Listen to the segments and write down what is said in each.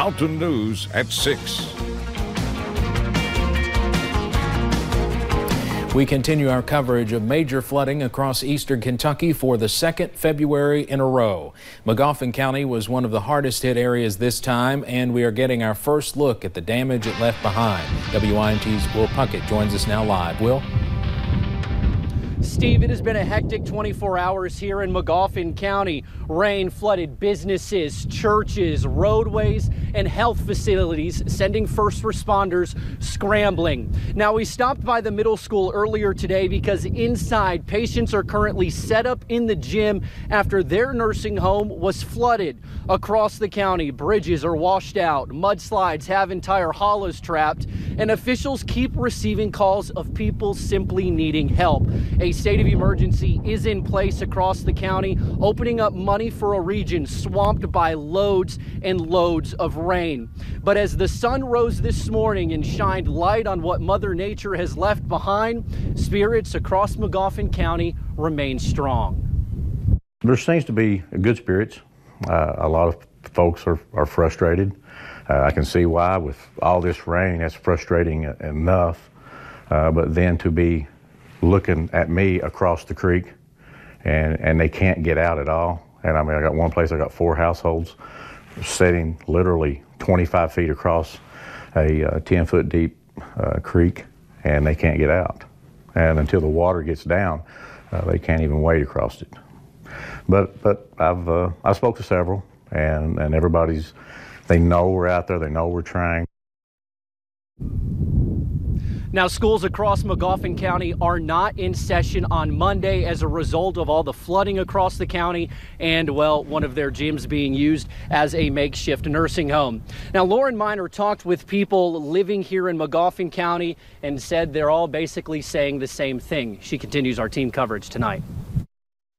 Mountain News at 6. We continue our coverage of major flooding across eastern Kentucky for the second February in a row. Magoffin County was one of the hardest hit areas this time, and we are getting our first look at the damage it left behind. WYMT's Will Puckett joins us now live. Will? Steve, it has been a hectic 24 hours here in Magoffin County. Rain flooded businesses, churches, roadways, and health facilities, sending first responders scrambling. Now, we stopped by the middle school earlier today because inside patients are currently set up in the gym after their nursing home was flooded. Across the county, bridges are washed out, mudslides have entire hollows trapped, and officials keep receiving calls of people simply needing help. A state of emergency is in place across the county, opening up money for a region swamped by loads and loads of rain. But as the sun rose this morning and shined light on what Mother Nature has left behind, spirits across Magoffin County remain strong. There seems to be good spirits. A lot of folks are frustrated. I can see why with all this rain. That's frustrating enough. But then to be looking at me across the creek and they can't get out at all. And I mean, I got one place, I got 4 households sitting literally 25 feet across a 10-foot deep creek, and they can't get out. And until the water gets down, they can't even wade across it. But I spoke to several, and they know we're out there, they know we're trying. Now, schools across Magoffin County are not in session on Monday as a result of all the flooding across the county and, well, one of their gyms being used as a makeshift nursing home. Now, Lauren Miner talked with people living here in Magoffin County and said they're all basically saying the same thing. She continues our team coverage tonight.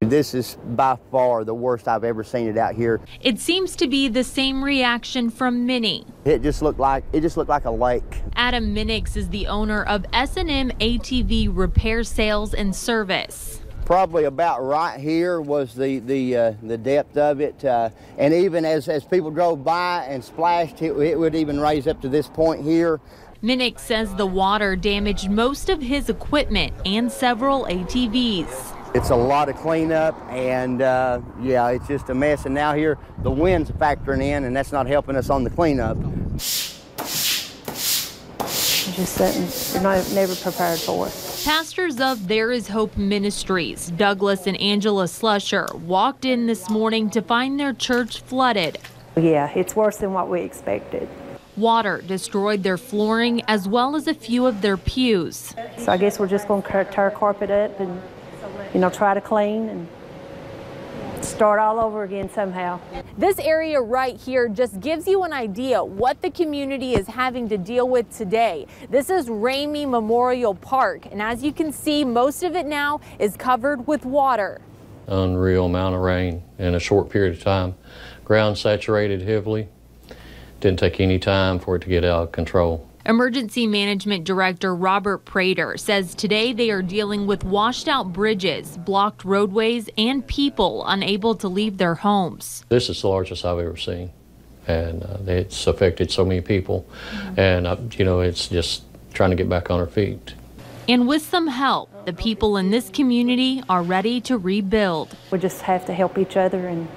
This is by far the worst I've ever seen it out here. It seems to be the same reaction from many. It just looked like a lake. Adam Minnix is the owner of S&M ATV Repair Sales and Service. Probably about right here was the depth of it, and even as people drove by and splashed, it would even raise up to this point here. Minnix says the water damaged most of his equipment and several ATVs. It's a lot of cleanup, and yeah, it's just a mess. And now here, the wind's factoring in, and that's not helping us on the cleanup. Just something you're never prepared for. Pastors of There Is Hope Ministries, Douglas and Angela Slusher, walked in this morning to find their church flooded. Yeah, it's worse than what we expected. Water destroyed their flooring as well as a few of their pews. So I guess we're just going to tear carpet up and try to clean and start all over again somehow. This area right here just gives you an idea what the community is having to deal with today. This is Ramey Memorial Park, and as you can see, most of it now is covered with water. Unreal amount of rain in a short period of time. Ground saturated heavily. Didn't take any time for it to get out of control. Emergency Management Director Robert Prater says today they are dealing with washed out bridges, blocked roadways, and people unable to leave their homes. This is the largest I've ever seen, and it's affected so many people, and it's just trying to get back on our feet. And with some help, the people in this community are ready to rebuild. We just have to help each other and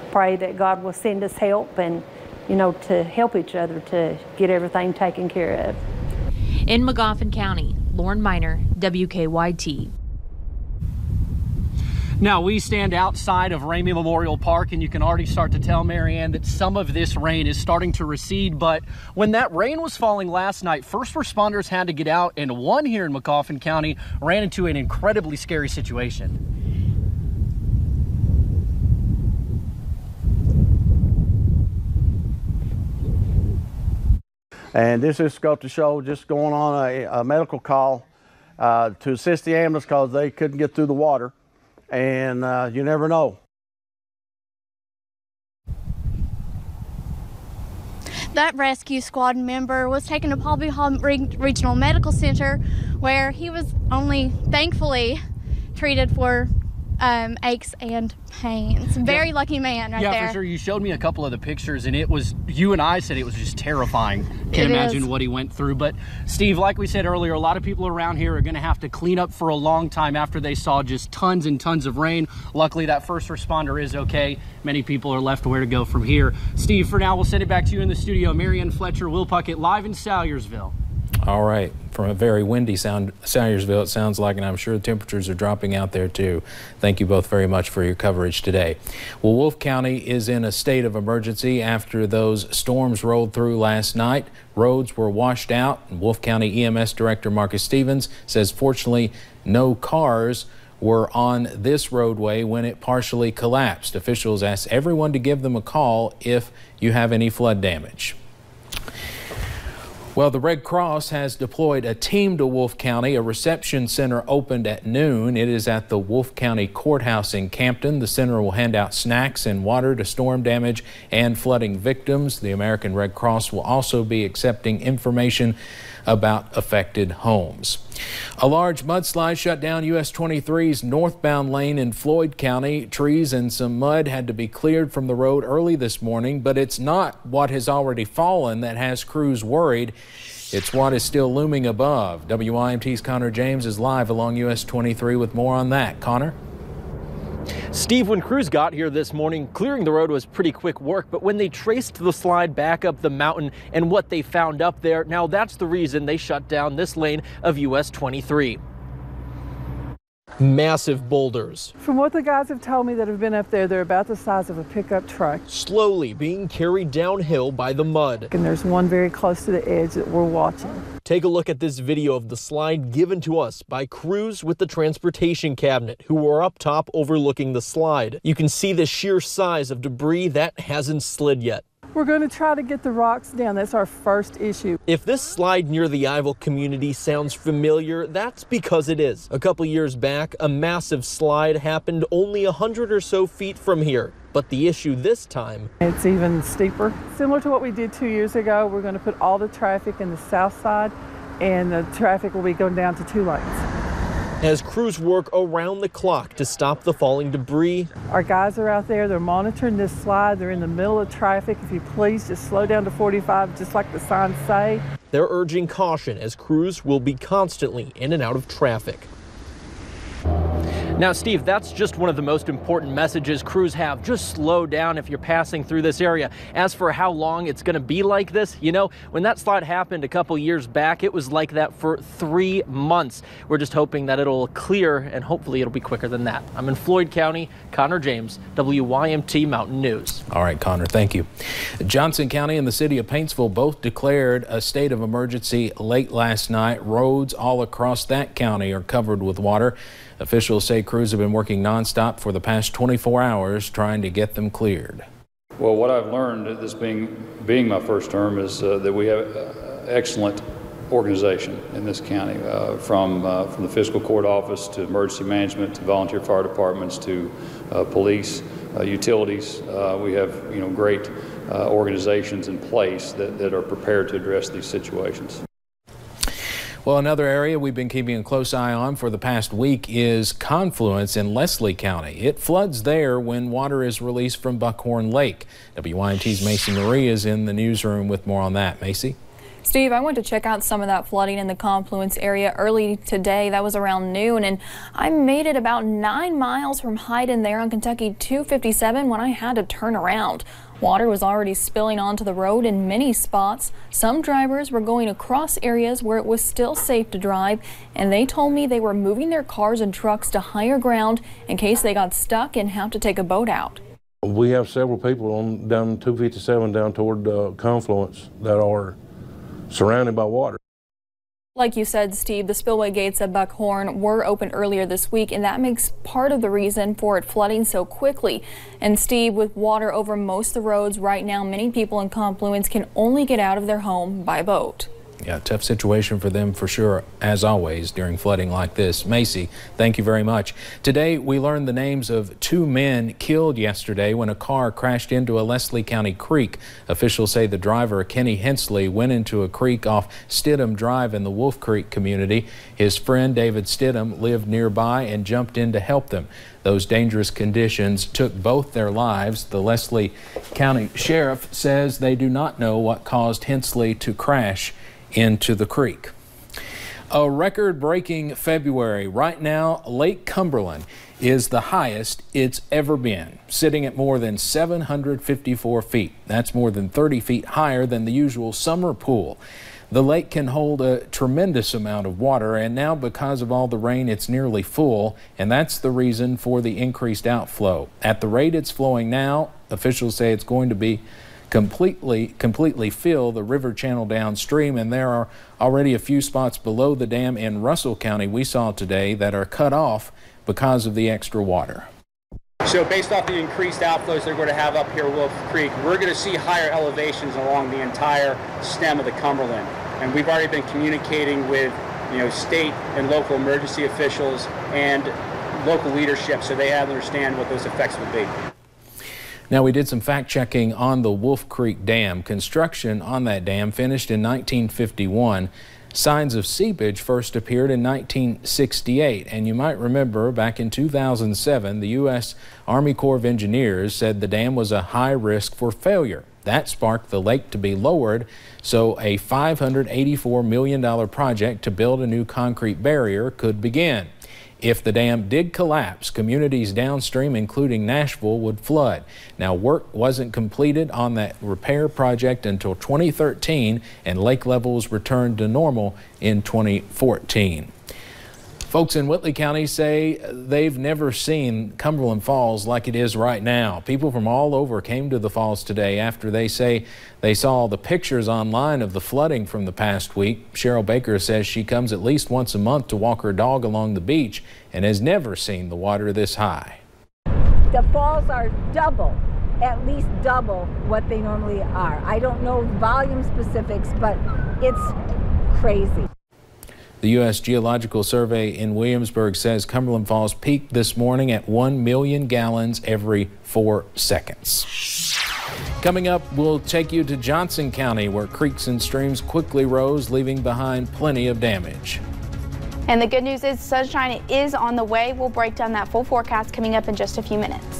pray that God will send us help and to help each other to get everything taken care of. In Magoffin County, Lauren Miner, WKYT. Now, we stand outside of Ramey Memorial Park, and you can already start to tell, Marianne, that some of this rain is starting to recede. But when that rain was falling last night, first responders had to get out, and one here in Magoffin County ran into an incredibly scary situation. And this is got to show just going on a medical call to assist the ambulance because they couldn't get through the water. And you never know. That rescue squad member was taken to Palby Hall Regional Medical Center, where he was only thankfully treated for aches and pains. Very lucky man right there. Yeah, for sure. You showed me a couple of the pictures, and it was, you and I said it was just terrifying. Can't imagine what he went through. But Steve, like we said earlier, a lot of people around here are going to have to clean up for a long time after they saw just tons and tons of rain. Luckily, that first responder is okay. Many people are left where to go from here. Steve, for now, we'll send it back to you in the studio. Marianne Fletcher, Will Puckett, live in Salyersville. All right, from a very windy Salyersville, it sounds like, and I'm sure the temperatures are dropping out there too. Thank you both very much for your coverage today. Well, Wolfe County is in a state of emergency after those storms rolled through last night. Roads were washed out, and Wolfe County EMS Director Marcus Stevens says fortunately no cars were on this roadway when it partially collapsed. Officials asked everyone to give them a call if you have any flood damage. Well, the Red Cross has deployed a team to Wolfe County. A reception center opened at noon. It is at the Wolfe County Courthouse in Campton. The center will hand out snacks and water to storm damage and flooding victims. The American Red Cross will also be accepting information about affected homes. A large mudslide shut down US 23's northbound lane in Floyd County. Trees and some mud had to be cleared from the road early this morning, but it's not what has already fallen that has crews worried. It's what is still looming above. WYMT's Connor James is live along US 23 with more on that. Connor? Steve, when crews got here this morning, clearing the road was pretty quick work, but when they traced the slide back up the mountain and what they found up there, now that's the reason they shut down this lane of US 23. Massive boulders. From what the guys have told me that have been up there, they're about the size of a pickup truck. Slowly being carried downhill by the mud. And there's one very close to the edge that we're watching. Take a look at this video of the slide given to us by crews with the transportation cabinet who were up top overlooking the slide. You can see the sheer size of debris that hasn't slid yet. We're going to try to get the rocks down. That's our first issue. If this slide near the Ivel community sounds familiar, that's because it is. A couple years back, a massive slide happened only 100 or so feet from here. But the issue this time, it's even steeper. Similar to what we did 2 years ago, we're going to put all the traffic in the south side, and the traffic will be going down to 2 lanes. As crews work around the clock to stop the falling debris. Our guys are out there, they're monitoring this slide, they're in the middle of traffic. If you please just slow down to 45, just like the signs say. They're urging caution as crews will be constantly in and out of traffic. Now, Steve, that's just one of the most important messages crews have. Just slow down if you're passing through this area. As for how long it's going to be like this, you know, when that slide happened a couple years back, it was like that for 3 months. We're just hoping that it'll clear, and hopefully it'll be quicker than that. I'm in Floyd County. Connor James, WYMT Mountain News. All right, Connor, thank you. Johnson County and the city of Paintsville both declared a state of emergency late last night. Roads all across that county are covered with water. Officials say crews have been working nonstop for the past 24 hours trying to get them cleared. Well, what I've learned, this being my first term, is that we have excellent organization in this county, from the fiscal court office to emergency management to volunteer fire departments to police, utilities. We have great organizations in place that are prepared to address these situations. Well, another area we've been keeping a close eye on for the past week is Confluence in Leslie County. It floods there when water is released from Buckhorn Lake. WYMT's Macy Marie is in the newsroom with more on that. Macy? Steve, I went to check out some of that flooding in the Confluence area early today. That was around noon, and I made it about 9 miles from Hyden there on Kentucky 257 when I had to turn around. Water was already spilling onto the road in many spots. Some drivers were going across areas where it was still safe to drive, and they told me they were moving their cars and trucks to higher ground in case they got stuck and have to take a boat out. We have several people on down 257 down toward Confluence that are surrounded by water. Like you said, Steve, the spillway gates at Buckhorn were open earlier this week, and that makes part of the reason for it flooding so quickly. And Steve, with water over most of the roads right now, many people in Confluence can only get out of their home by boat. Yeah, tough situation for them for sure, as always, during flooding like this. Macy, thank you very much. Today, we learned the names of 2 men killed yesterday when a car crashed into a Leslie County creek. Officials say the driver, Kenny Hensley, went into a creek off Stidham Drive in the Wolf Creek community. His friend, David Stidham, lived nearby and jumped in to help them. Those dangerous conditions took both their lives. The Leslie County Sheriff says they do not know what caused Hensley to crash into the creek. A record-breaking February. Right now, Lake Cumberland is the highest it's ever been, sitting at more than 754 feet. That's more than 30 feet higher than the usual summer pool. The lake can hold a tremendous amount of water, and now because of all the rain, it's nearly full, and that's the reason for the increased outflow. At the rate it's flowing now, officials say it's going to be completely fill the river channel downstream, and there are already a few spots below the dam in Russell County we saw today that are cut off because of the extra water. So based off the increased outflows they're going to have up here Wolf Creek, we're going to see higher elevations along the entire stem of the Cumberland. And we've already been communicating with state and local emergency officials and local leadership so they understand what those effects will be. Now, we did some fact-checking on the Wolf Creek Dam. Construction on that dam finished in 1951. Signs of seepage first appeared in 1968, and you might remember back in 2007, the U.S. Army Corps of Engineers said the dam was a high risk for failure. That sparked the lake to be lowered, so a $584 million project to build a new concrete barrier could begin. If the dam did collapse, communities downstream, including Nashville, would flood. Now, work wasn't completed on that repair project until 2013, and lake levels returned to normal in 2014. Folks in Whitley County say they've never seen Cumberland Falls like it is right now. People from all over came to the falls today after they say they saw the pictures online of the flooding from the past week. Cheryl Baker says she comes at least once a month to walk her dog along the beach and has never seen the water this high. The falls are at least double what they normally are. I don't know volume specifics, but it's crazy. The U.S. Geological Survey in Williamsburg says Cumberland Falls peaked this morning at 1 million gallons every 4 seconds. Coming up, we'll take you to Johnson County, where creeks and streams quickly rose, leaving behind plenty of damage. And the good news is sunshine is on the way. We'll break down that full forecast coming up in just a few minutes.